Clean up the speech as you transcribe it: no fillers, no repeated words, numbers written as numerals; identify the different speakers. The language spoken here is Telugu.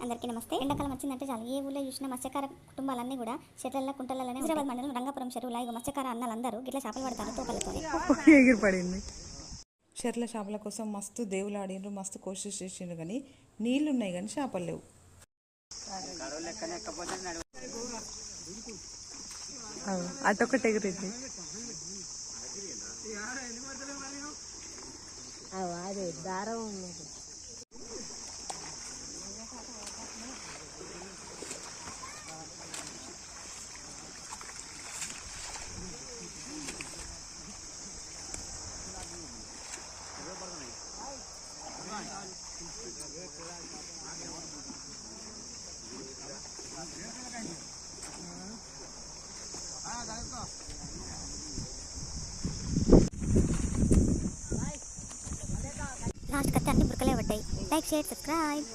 Speaker 1: అందరికీ నమస్తే. ఎండాకాలం వచ్చిందంటే చాలు ఏ ఊళ్ళో చూసినా మత్స్యకార కుటుంబాలన్నీ కూడా చెట్ల కుంటలనే హైదరాబాద్ మండలం రంగాపురం చెరువులో ఇగో మత్స్యకార అన్నలందరూ గిట్ల చేపలు పడతారు తోపలతో.
Speaker 2: ఎగిరిపడింది. చెర్ల చేపల కోసం మస్తు దేవులాడిండ్రు, మస్తు కోషిష్ చేసిండ్రు, కానీ నీళ్ళు ఉన్నాయి కానీ చేపలు లేవు. అటొకటి ఎగిరింది.
Speaker 3: అదే దారం ఉన్నది.
Speaker 1: లాస్ట్ కత్తి అన్ని బురకలే పడ్డాయి. Like, share, subscribe.